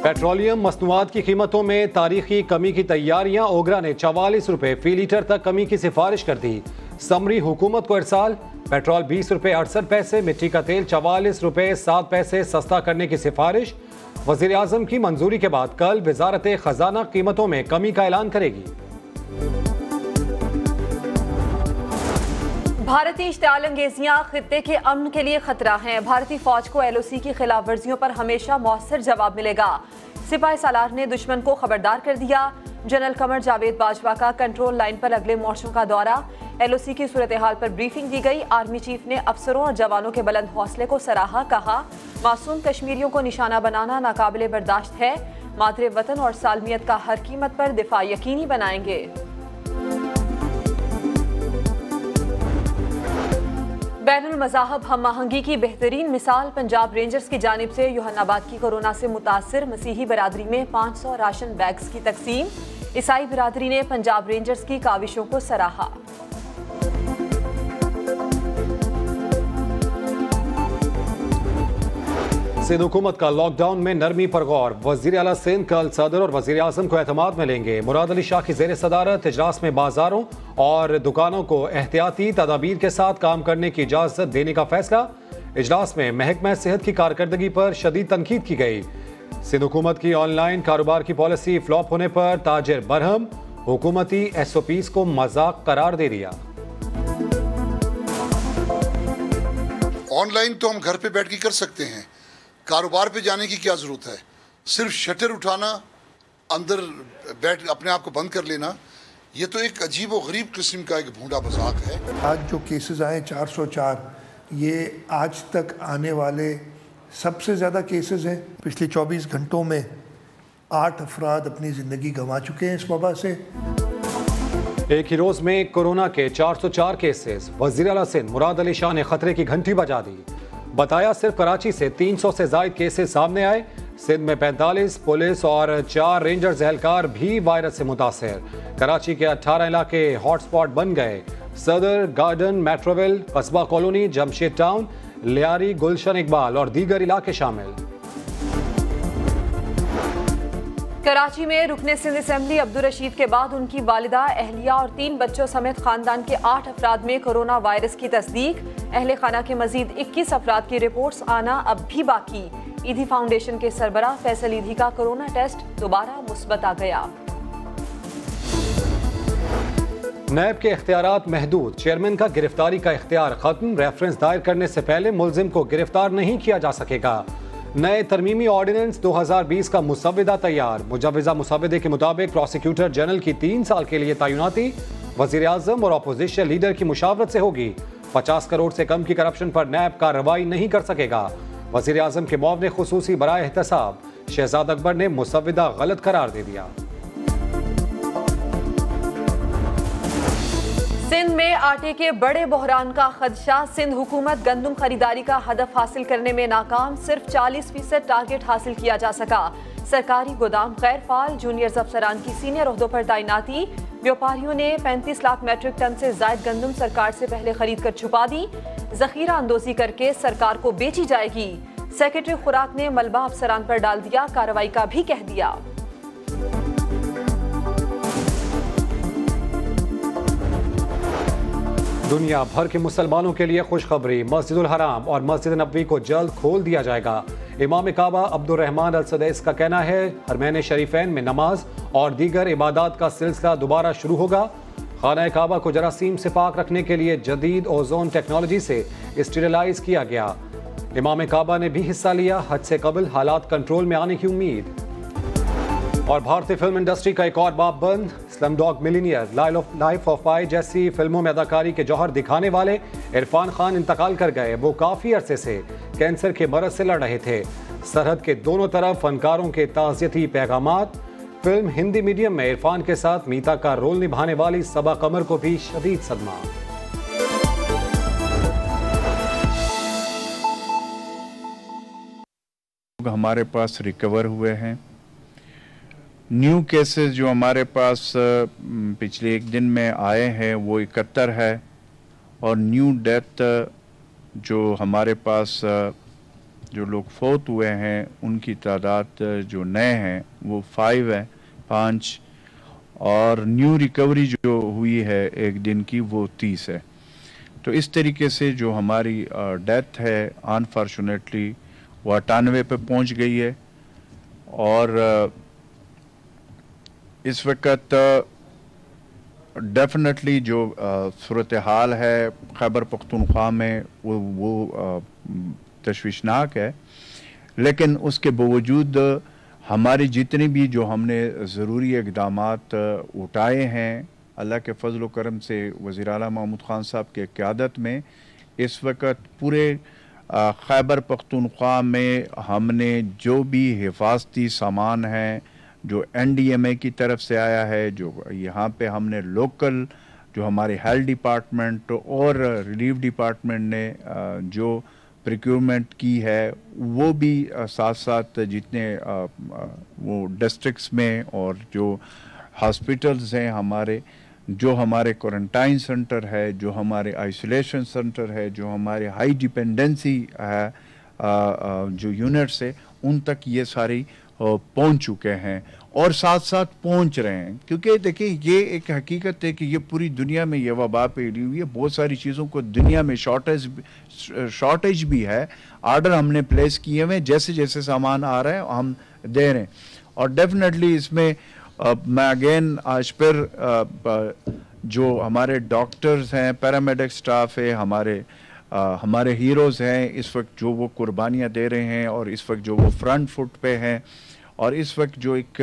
Petroleum मसनूआत की कीमतों में तारीखी कमी की तैयारियां। ओगरा ने 44 रुपए फी लीटर तक कमी की सिफारिश कर दी। समरी हुकूमत को इरसाल। पेट्रोल 20 रुपए 68 पैसे, मिट्टी का तेल 44 रुपए 7 पैसे सस्ता करने की सिफारिश। वज़ीर आज़म की मंजूरी के बाद कल वज़ारत खजाना कीमतों में कमी का ऐलान करेगी। भारतीय इश्तिआल अंगेजियां खित्ते के अमन के लिए खतरा हैं। भारतीय फौज को LOC की खिलाफ वर्जियों पर हमेशा मौसर जवाब मिलेगा। सिपाही सालार ने दुश्मन को खबरदार कर दिया। जनरल कमर जावेद बाजवा का कंट्रोल लाइन पर अगले मोर्चों का दौरा। LOC की सूरत हाल पर ब्रीफिंग दी गई। आर्मी चीफ ने अफसरों और जवानों के बुलंद हौसले को सराहा। कहा, मासूम कश्मीरियों को निशाना बनाना नाकाबिले बर्दाश्त है। मादरे वतन और सालमियत का हर कीमत पर दिफा यकीनी बनाएंगे। बैनुल मज़ाहब हम आहंगी की बेहतरीन मिसाल पंजाब रेंजर्स की जानिब से यूहन्नाबाद की कोरोना से मुतासिर मसीही बरादरी में 500 राशन बैग्स की तकसीम। ईसाई बरादरी ने पंजाब रेंजर्स की काविशों को सराहा। सिंध हुकूमत का लॉकडाउन में नरमी पर गौर। वज़ीर आला सिंध कल सदर और वज़ीर आज़म को एतमाद में लेंगे। मुराद अली शाह की ज़ेर सदारत इजलास में बाजारों और दुकानों को एहतियाती तदाबीर के साथ काम करने की इजाज़त देने का फैसला। इजलास में महकमा सेहत की कारकर्दगी पर शदीद तनकीद की गई। सिंध हुकूमत की ऑनलाइन कारोबार की पॉलिसी फ्लॉप होने पर ताजिर बरहम। हुकूमती SOPs को मजाक करार दे दिया। ऑनलाइन तो हम घर पे बैठ के कर सकते हैं, कारोबार पे जाने की क्या ज़रूरत है। सिर्फ शटर उठाना, अंदर बैठ अपने आप को बंद कर लेना, ये तो एक अजीब व गरीब किस्म का एक भूंडा मजाक है। आज जो केसेस आए 404, ये आज तक आने वाले सबसे ज़्यादा केसेस हैं। पिछले 24 घंटों में 8 अफराद अपनी ज़िंदगी गंवा चुके हैं इस वबा से। एक ही रोज़ में कोरोना के 404 केसेस। वज़ीर आला सिंध मुराद अली शाह ने खतरे की घंटी बजा दी। बताया, सिर्फ कराची से 300 से ज़ायद केसेस सामने आए। सिंध में 45 पुलिस और 4 रेंजर्स एहलकार भी वायरस से मुतासर। कराची के 18 इलाके हॉटस्पॉट बन गए। सदर, गार्डन, मेट्रोविल, कस्बा कॉलोनी, जमशेद टाउन, लियारी, गुलशन इकबाल और दीगर इलाके शामिल। कराची में रुकने सिंध असेंबली अब्दुल रशीद के बाद उनकी वालिदा, अहलिया और 3 बच्चों समेत खानदान के 8 अफराद में कोरोना वायरस की तस्दीक। अहले खाना के मजीद 21 अफराद की रिपोर्ट्स आना अब भी बाकी। ईदी फाउंडेशन के सरबराह फैसल ईदी का कोरोना टेस्ट दोबारा मुस्बत आ गया। नैब के इख्तियारात महदूद। चेयरमैन का गिरफ्तारी का इख्तियार खत्म। रेफरेंस दायर करने से पहले मुलजिम को गिरफ्तार नहीं किया जा सकेगा। नए तरमीमी ऑर्डिनेंस 2020 का मुसव्विदा तैयार। मुजव्विजा मुसव्विदे के मुताबिक प्रोसिक्यूटर जनरल की 3 साल के लिए तैनाती वज़ीर आज़म और अपोजिशन लीडर की मुशावरत से होगी। 50 करोड़ से कम की करप्शन पर नैब कार्रवाई नहीं कर सकेगा। वज़ीर आज़म के मुआवने खुसूसी बराए एहतसाब शहजाद अकबर ने मुसव्विदा गलत करार दे दिया। सिंध में आटे के बड़े बहरान का खदशा। सिंध हुकूमत गंदम खरीदारी का हदफ हासिल करने में नाकाम। सिर्फ 40% टारगेट हासिल किया जा सका। सरकारी गोदाम गैर फाल। जूनियर अफसरान की सीनियर ओहदों पर तैनाती। व्यापारियों ने 35 लाख मेट्रिक टन से जायद गंदम सरकार से पहले खरीद कर छुपा दी। जखीरा अंदोजी करके सरकार को बेची जाएगी। सेक्रेटरी खुराक ने मलबा अफसरान पर डाल दिया। कार्रवाई का भी कह दिया। दुनिया भर के मुसलमानों के लिए खुशखबरी। मस्जिदुल हराम और मस्जिद नबवी को जल्द खोल दिया जाएगा। इमाम काबा अब्दुल रहमान अल सदैस का कहना है, हरमैन शरीफैन में नमाज और दीगर इबादत का सिलसिला दोबारा शुरू होगा। खाना काबा को जरासीम से पाक रखने के लिए जदीद ओजोन टेक्नोलॉजी से स्टेरिलाइज किया गया। इमाम काबा ने भी हिस्सा लिया। हज से कबल हालात कंट्रोल में आने की उम्मीद। और भारतीय फिल्म इंडस्ट्री का एक और बाब बंद। स्लमडॉग मिलियनियर, लाइफ ऑफ पाई जैसी फिल्मों में अदाकारी के जौहर दिखाने वाले इरफान खान इंतकाल कर गए। वो काफ़ी अरसे से कैंसर के मरज से लड़ रहे थे। सरहद के दोनों तरफ फनकारों के ताज़ियती पैगामात। फिल्म हिंदी मीडियम में इरफान के साथ मीता का रोल निभाने वाली सबा कमर को भी शदीद सदमा। हमारे पास रिकवर हुए हैं। न्यू केसेस जो हमारे पास पिछले एक दिन में आए हैं वो 71 है और न्यू डेथ जो हमारे पास जो लोग फौत हुए हैं उनकी तादाद जो नए हैं वो 5 है, 5, और न्यू रिकवरी जो हुई है एक दिन की वो 30 है। तो इस तरीके से जो हमारी डेथ है अनफॉर्चुनेटली वो 98 पे पहुंच गई है। और इस वक्त डेफिनेटली जो सूरत हाल है खैबर पख्तूनख्वा में वो तशवीशनाक है, लेकिन उसके बावजूद हमारी जितनी भी जो हमने ज़रूरी इक़दामात उठाए हैं अल्लाह के फजल व करम से वज़ीर आला महमूद ख़ान साहब के क़यादत में इस वक्त पूरे खैबर पख्तूनख्वा में हमने जो भी हिफाजती सामान है जो NDMA की तरफ से आया है, जो यहाँ पे हमने लोकल जो हमारे हेल्थ डिपार्टमेंट और रिलीफ डिपार्टमेंट ने जो प्रोक्योरमेंट की है वो भी साथ साथ जितने वो डिस्ट्रिक्ट्स में और जो हॉस्पिटल्स हैं हमारे, जो हमारे क्वारंटाइन सेंटर है, जो हमारे आइसोलेशन सेंटर है, जो हमारे हाई डिपेंडेंसी है जो यूनिट्स है, उन तक ये सारी पहुंच चुके हैं और साथ साथ पहुंच रहे हैं। क्योंकि देखिए ये एक हकीकत है कि ये पूरी दुनिया में ये वबा फैली हुई है, बहुत सारी चीज़ों को दुनिया में शॉर्टेज भी है। आर्डर हमने प्लेस किए हुए, जैसे जैसे सामान आ रहा है हम दे रहे हैं। और डेफिनेटली इसमें मैं अगेन आज फिर जो हमारे डॉक्टर्स हैं, पैरामेडिक स्टाफ है, हमारे हीरोज़ हैं इस वक्त जो वो कुर्बानियाँ दे रहे हैं और इस वक्त जो वो फ्रंट फुट पे हैं, और इस वक्त जो एक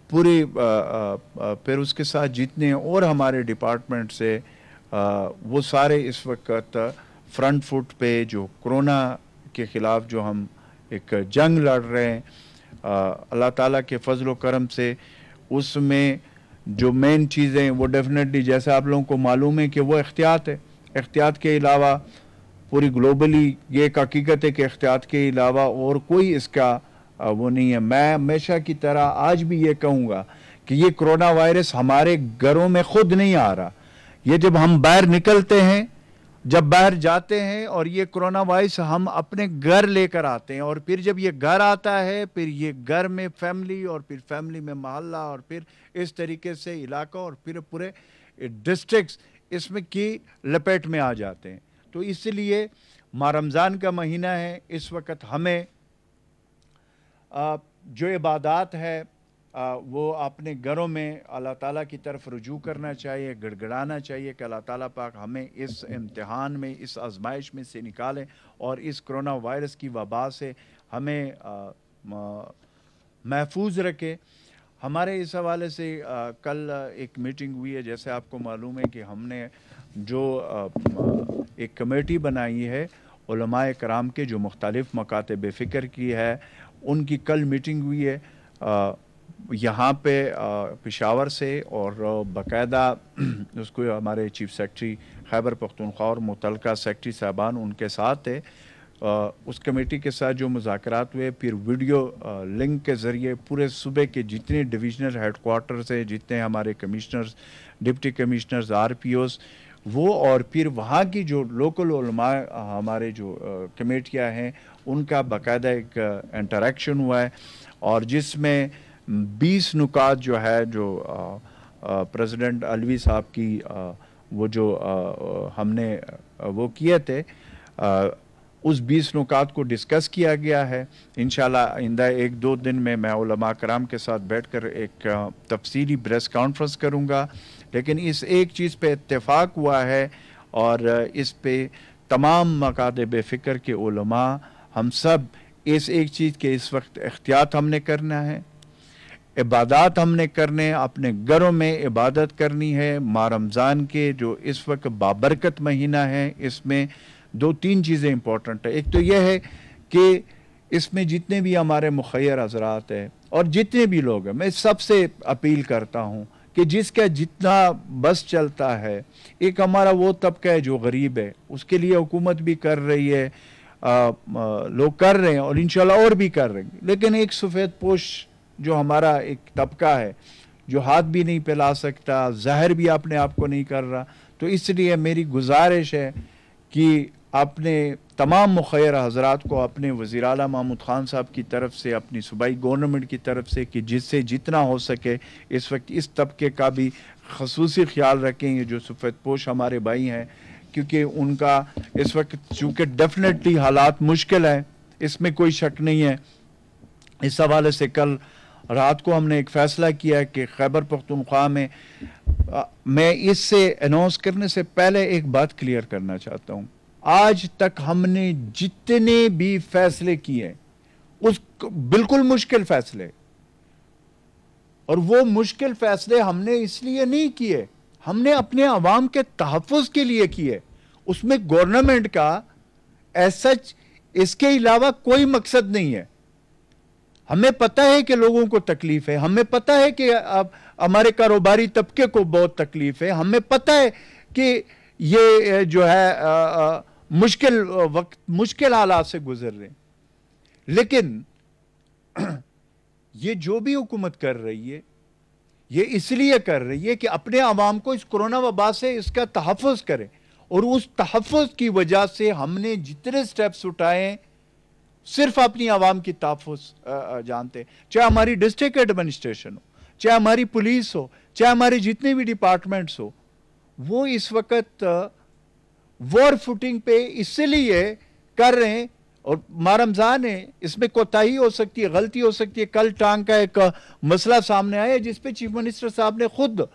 पूरी फिर उसके साथ जितने और हमारे डिपार्टमेंट से वो सारे इस वक्त फ्रंट फुट पे जो कोरोना के ख़िलाफ़ जो हम एक जंग लड़ रहे हैं अल्लाह ताला के फजल व करम से, उसमें जो मेन चीज़ें वो डेफिनेटली जैसे आप लोगों को मालूम है कि वो एहतियात है। एहतियात के अलावा पूरी ग्लोबली ये एक हकीकत है कि एहतियात के अलावा और कोई इसका वो नहीं है। मैं हमेशा की तरह आज भी ये कहूँगा कि ये कोरोना वायरस हमारे घरों में खुद नहीं आ रहा। ये जब हम बाहर निकलते हैं, जब बाहर जाते हैं और ये कोरोना वायरस हम अपने घर लेकर आते हैं, और फिर जब ये घर आता है फिर ये घर में फैमिली और फिर फैमिली में मोहल्ला और फिर इस तरीके से इलाका और फिर पूरे डिस्ट्रिक्ट्स इसमें की लपेट में आ जाते हैं। तो इसलिए माह रमज़ान का महीना है, इस वक्त हमें जो इबादत है वो अपने घरों में अल्लाह ताला की तरफ रुजू करना चाहिए, गड़गड़ाना चाहिए कि अल्लाह ताला पाक हमें इस इम्तिहान में, इस आजमाइश में से निकालें और इस कोरोना वायरस की वबा से हमें महफूज रखे। हमारे इस हवाले से कल एक मीटिंग हुई है, जैसे आपको मालूम है कि हमने जो एक कमेटी बनाई है उलमाए कराम के जो मुख्तलिफ मकाते बेफ़िक्र की है, उनकी कल मीटिंग हुई है यहाँ पे पेशावर से, और बाकायदा उसको हमारे चीफ सेक्रेटरी खैबर पख्तूनख्वा और मुतलका सेक्रेटरी साहबान उनके साथ है। उस कमेटी के साथ जो मुज़ाकरात हुए, फिर वीडियो लिंक के ज़रिए पूरे सूबे के जितने डिविजनल हेडकोार्टर्स हैं, जितने हमारे कमिश्नर्स, डिप्टी कमिश्नर्स, RPOs वो, और फिर वहाँ की जो लोकल उलमा हमारे जो कमेटियाँ हैं उनका बाकायदा एक इंटरेक्शन हुआ है, और जिसमें 20 नुकात जो है जो प्रेसिडेंट अलवी साहब की वो जो हमने वो किए थे, उस 20 नुकात को डिस्कस किया गया है। इंशाल्लाह आइंदा 1-2 दिन में मैं उलमा कराम के साथ बैठकर एक तफसीली प्रेस कॉन्फ्रेंस करूँगा। लेकिन इस एक चीज़ पे इत्तेफाक हुआ है, और इस पे तमाम मकाते बेफ़िक्र के उलमा हम सब इस एक चीज़ के इस वक्त एहतियात हमने करना है, इबादत हमने करने, अपने घरों में इबादत करनी है। माह रमज़ान के जो इस वक्त बाबरकत महीना है, इसमें 2-3 चीज़ें इंपॉर्टेंट है। एक तो यह है कि इसमें जितने भी हमारे मुखय्यर हज़रात हैं और जितने भी लोग हैं, मैं सबसे अपील करता हूँ कि जिसका जितना बस चलता है, एक हमारा वो तबका है जो गरीब है, उसके लिए हुकूमत भी कर रही है, लोग कर रहे हैं और इंशाल्लाह और भी कर रहे हैं। लेकिन एक सफ़ेद पोश जो हमारा एक तबका है जो हाथ भी नहीं फैला सकता, ज़ाहिर भी अपने आप को नहीं कर रहा, तो इसलिए मेरी गुजारिश है कि अपने तमाम मुखैर हजरात को अपने वज़ीर आला महमूद ख़ान साहब की तरफ से, अपनी सूबाई गवर्नमेंट की तरफ से, कि जिससे जितना हो सके इस वक्त इस तबके का भी ख़ुसूसी ख्याल रखेंगे जो सफ़ेद पोश हमारे भाई हैं, क्योंकि उनका इस वक्त चूँकि डेफिनेटली हालात मुश्किल हैं, इसमें कोई शक नहीं है। इस हवाले से कल रात को हमने एक फ़ैसला किया है कि खैबर पख्तूनख्वा में मैं इससे अनाउंस करने से पहले एक बात क्लियर करना चाहता हूँ, आज तक हमने जितने भी फैसले किए उस बिल्कुल मुश्किल फैसले, और वो मुश्किल फैसले हमने इसलिए नहीं किए, हमने अपने अवाम के तहफ़्फ़ुज़ के लिए किए। उसमें गवर्नमेंट का एज सच इसके अलावा कोई मकसद नहीं है। हमें पता है कि लोगों को तकलीफ है, हमें पता है कि अब हमारे कारोबारी तबके को बहुत तकलीफ है, हमें पता है कि ये जो है मुश्किल वक्त, मुश्किल हालात से गुजर रहे हैं, लेकिन ये जो भी हुकूमत कर रही है ये इसलिए कर रही है कि अपने आवाम को इस कोरोना वबा से इसका तहफ़्फ़ुज़ करे, और उस तहफ़्फ़ुज़ की वजह से हमने जितने स्टेप्स उठाए सिर्फ अपनी आवाम की तहफ़्फ़ुज़ जानते, चाहे हमारी डिस्ट्रिक्ट एडमिनिस्ट्रेशन हो, चाहे हमारी पुलिस हो, चाहे हमारे जितने भी डिपार्टमेंट्स हो, वो इस वक्त वॉर फुटिंग पे इसलिए कर रहे हैं। और माह रमज़ान है, इसमें कोताही हो सकती है, गलती हो सकती है। कल टांग का एक मसला सामने आया जिस पे चीफ मिनिस्टर साहब ने खुद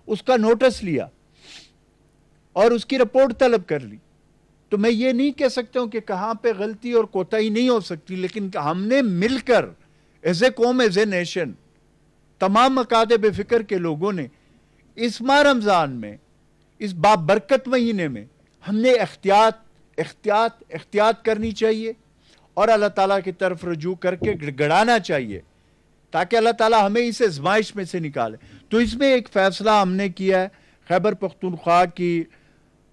उसका नोटिस लिया और उसकी रिपोर्ट तलब कर ली। तो मैं ये नहीं कह सकता हूं कि कहां पे गलती और कोताही नहीं हो सकती, लेकिन हमने मिलकर एज ए कौम, एज ए नेशन, तमाम मकादे बेफिक्र के लोगों ने इस माह रमज़ान में, इस बाबरकत महीने में हमने एहतियात करनी चाहिए और अल्लाह ताला की तरफ रुजू करके गिड़गिड़ाना चाहिए ताकि अल्लाह ताला हमें इस आज़माइश में से निकाले। तो इसमें एक फ़ैसला हमने किया है, खैबर पख्तूनख्वा की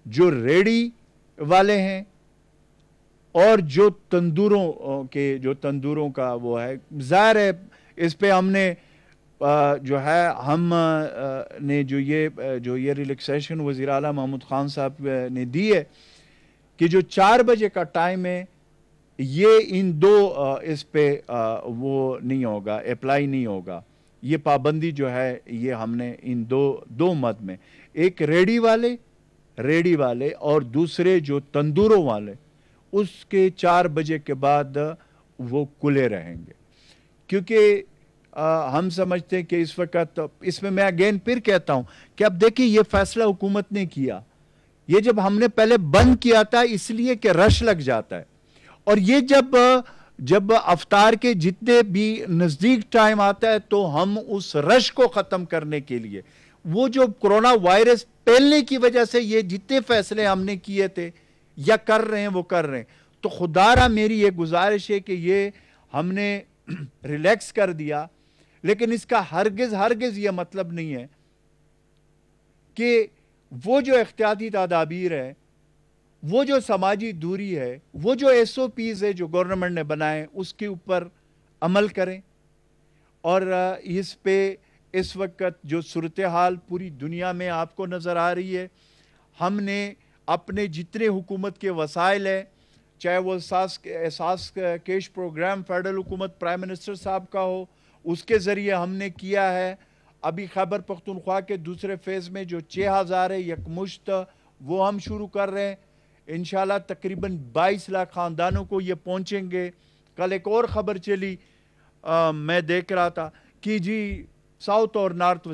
जो रेडी वाले हैं और जो तंदूरों का वो है, ज़ाहिर है इस पे हमने जो है हम ने जो ये रिलैक्सेशन वज़ीर आला महमूद ख़ान साहब ने दी है कि जो 4 बजे का टाइम है, ये इन दो इस पे वो नहीं होगा, अप्लाई नहीं होगा। ये पाबंदी जो है ये हमने इन दो मद में, एक रेडी वाले और दूसरे जो तंदूरों वाले, उसके 4 बजे के बाद वो खुले रहेंगे, क्योंकि हम समझते हैं कि इस वक्त, इसमें मैं अगेन फिर कहता हूं कि अब देखिए ये फैसला हुकूमत ने किया, ये जब हमने पहले बंद किया था इसलिए कि रश लग जाता है, और ये जब अफ्तार के जितने भी नज़दीक टाइम आता है तो हम उस रश को ख़त्म करने के लिए, वो जो कोरोना वायरस फैलने की वजह से ये जितने फैसले हमने किए थे या कर रहे हैं वो कर रहे हैं, तो खुदारा मेरी ये गुजारिश है कि ये हमने रिलैक्स कर दिया, लेकिन इसका हरगिज ये मतलब नहीं है कि वो जो एहतियाती तदाबीर है, वो जो समाजी दूरी है, वो जो SOPs है जो गवर्नमेंट ने बनाए, उसके ऊपर अमल करें। और इस पे इस वक्त जो सूरत हाल पूरी दुनिया में आपको नज़र आ रही है, हमने अपने जितने हुकूमत के वसाइल हैं, चाहे वो एहसास कैश प्रोग्राम फेडरल हुकूमत प्राइम मिनिस्टर साहब का हो, उसके ज़रिए हमने किया है। अभी खैबर पख्तूनख्वा के दूसरे फेज़ में जो 6000 है यकमुश्त, वो हम शुरू कर रहे हैं। इंशाल्लाह तकरीबन 22 लाख ख़ानदानों को ये पहुँचेंगे। कल एक और ख़बर चली, मैं देख रहा था कि जी साउथ और नॉर्थ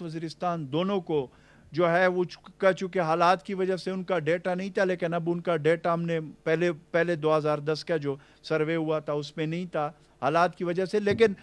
वज़ीरिस्तान दोनों को जो है वो चूँकि हालात की वजह से उनका डेटा नहीं था, लेकिन अब उनका डेटा हमने पहले 2010 का जो सर्वे हुआ था उसमें नहीं था हालात की वजह से, लेकिन